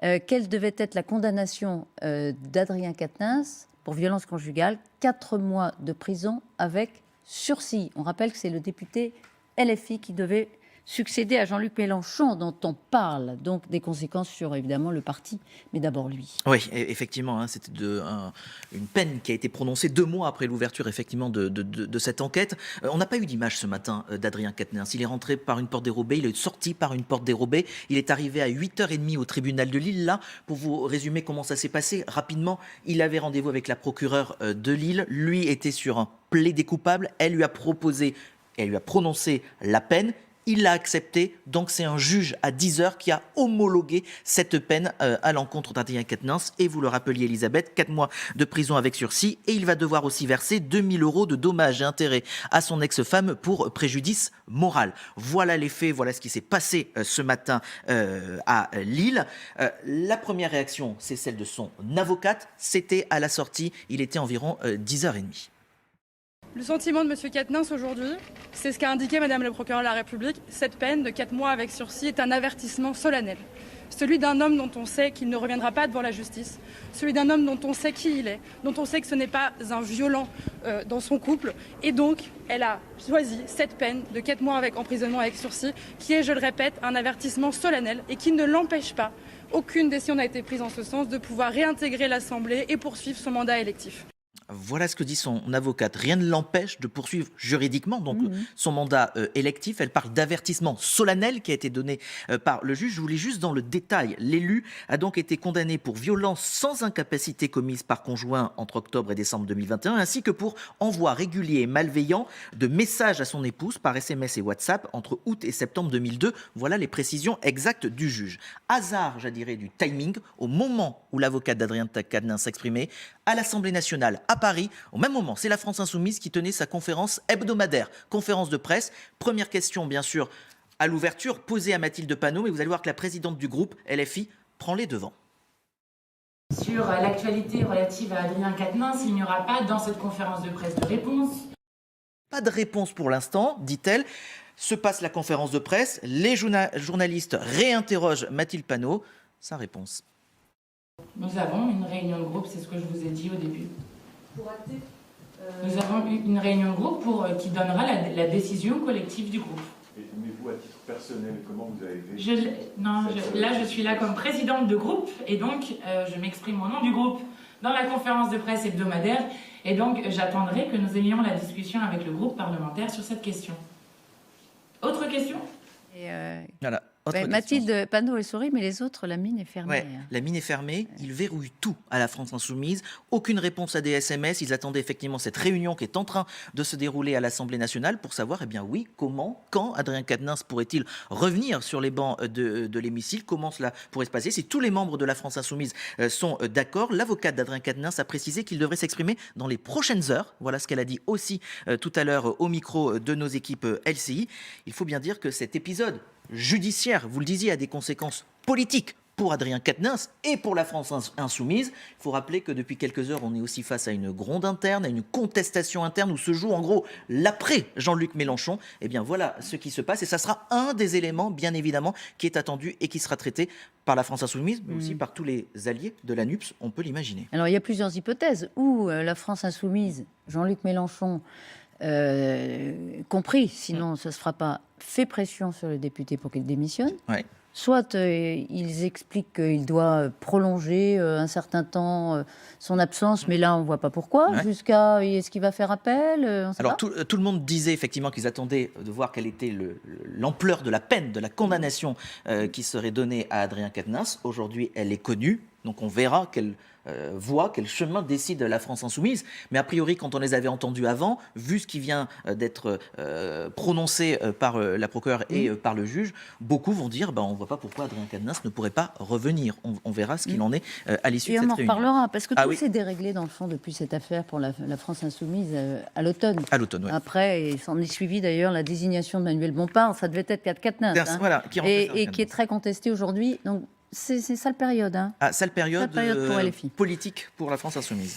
quelle devait être la condamnation d'Adrien Quatennens pour violence conjugale, 4 mois de prison avec sursis. On rappelle que c'est le député LFI qui devait succéder à Jean-Luc Mélenchon, dont on parle, donc des conséquences sur évidemment le parti, mais d'abord lui. Oui, effectivement, hein, c'était une peine qui a été prononcée 2 mois après l'ouverture effectivement de cette enquête. On n'a pas eu d'image ce matin d'Adrien Quatennens. Il est rentré par une porte dérobée, il est sorti par une porte dérobée. Il est arrivé à 8h30 au tribunal de Lille. Là, pour vous résumer comment ça s'est passé rapidement, il avait rendez-vous avec la procureure de Lille. Lui était sur un plaidé coupable. Elle lui a prononcé la peine. Il l'a accepté, donc c'est un juge à 10h qui a homologué cette peine à l'encontre d'Adrien Quatennens. Et vous le rappeliez, Elisabeth, 4 mois de prison avec sursis. Et il va devoir aussi verser 2 000 € de dommages et intérêts à son ex-femme pour préjudice moral. Voilà les faits, voilà ce qui s'est passé ce matin à Lille. La première réaction, c'est celle de son avocate. C'était à la sortie, il était environ 10h30. Le sentiment de M. Quatennens aujourd'hui, c'est ce qu'a indiqué Madame le procureur de la République. Cette peine de 4 mois avec sursis est un avertissement solennel. Celui d'un homme dont on sait qu'il ne reviendra pas devant la justice, celui d'un homme dont on sait qui il est, dont on sait que ce n'est pas un violent dans son couple. Et donc, elle a choisi cette peine de 4 mois avec emprisonnement avec sursis, qui est, je le répète, un avertissement solennel et qui ne l'empêche pas, aucune décision n'a été prise en ce sens, de pouvoir réintégrer l'Assemblée et poursuivre son mandat électif. Voilà ce que dit son avocate. Rien ne l'empêche de poursuivre juridiquement donc son mandat électif. Elle parle d'avertissement solennel qui a été donné par le juge. Je vous lis juste dans le détail. L'élu a donc été condamné pour violence sans incapacité commise par conjoint entre octobre et décembre 2021, ainsi que pour envoi régulier et malveillant de messages à son épouse par SMS et WhatsApp entre août et septembre 2002. Voilà les précisions exactes du juge. Hasard, je dirais, du timing, au moment où l'avocate d'Adrien Quatennens s'exprimait, à l'Assemblée nationale, à Paris, au même moment, c'est la France Insoumise qui tenait sa conférence hebdomadaire, conférence de presse. Première question, bien sûr, à l'ouverture, posée à Mathilde Panot, mais vous allez voir que la présidente du groupe LFI prend les devants. Sur l'actualité relative à Adrien Quatennens, il n'y aura pas dans cette conférence de presse de réponse. Pas de réponse pour l'instant, dit-elle. Se passe la conférence de presse, les journalistes réinterrogent Mathilde Panot. Sa réponse. Nous avons une réunion de groupe, c'est ce que je vous ai dit au début. Nous avons eu une réunion de groupe qui donnera la décision collective du groupe. Mais vous, à titre personnel, comment vous avez vécu Là, je suis là comme présidente de groupe et donc je m'exprime au nom du groupe dans la conférence de presse hebdomadaire et donc j'attendrai que nous ayons la discussion avec le groupe parlementaire sur cette question. Autre question ? Voilà. Mathilde Panot, elle sourit, mais les autres, la mine est fermée. Ouais, la mine est fermée, ils verrouillent tout à la France Insoumise. Aucune réponse à des SMS. Ils attendaient effectivement cette réunion qui est en train de se dérouler à l'Assemblée nationale pour savoir, eh bien oui, comment, quand Adrien Quatennens pourrait-il revenir sur les bancs de l'hémicycle, comment cela pourrait se passer. Si tous les membres de la France Insoumise sont d'accord, l'avocate d'Adrien Quatennens a précisé qu'il devrait s'exprimer dans les prochaines heures. Voilà ce qu'elle a dit aussi tout à l'heure au micro de nos équipes LCI. Il faut bien dire que cet épisode judiciaire, vous le disiez, a des conséquences politiques pour Adrien Quatennens et pour la France Insoumise. Il faut rappeler que depuis quelques heures, on est aussi face à une gronde interne, à une contestation interne où se joue en gros l'après Jean-Luc Mélenchon. Eh bien voilà ce qui se passe et ça sera un des éléments, bien évidemment, qui est attendu et qui sera traité par la France Insoumise, mais aussi par tous les alliés de la NUPES, on peut l'imaginer. Alors il y a plusieurs hypothèses où la France Insoumise, Jean-Luc Mélenchon, compris, sinon ça ne se fera pas, fait pression sur le député pour qu'il démissionne. Ouais. Soit ils expliquent qu'il doit prolonger un certain temps son absence, mais là on ne voit pas pourquoi. Ouais. Jusqu'à est-ce qu'il va faire appel Alors tout le monde disait effectivement qu'ils attendaient de voir quelle était l'ampleur de la peine, de la condamnation qui serait donnée à Adrien Quatennens. Aujourd'hui, elle est connue, donc on verra quelle voie, quel chemin décide la France Insoumise. Mais a priori, quand on les avait entendus avant, vu ce qui vient d'être prononcé par la procureure et par le juge, beaucoup vont dire on ne voit pas pourquoi Adrien Quatennens ne pourrait pas revenir. On verra ce qu'il en est à l'issue de cette réunion. Et on en reparlera, parce que tout oui. s'est déréglé dans le fond depuis cette affaire pour la France Insoumise à l'automne. À l'automne, oui. Après, il s'en est suivi d'ailleurs la désignation de Manuel Bompard, ça devait être Quatennens, voilà, qui est très contesté aujourd'hui. Donc c'est sale période. Sale période pour LFI. politique pour la France Insoumise.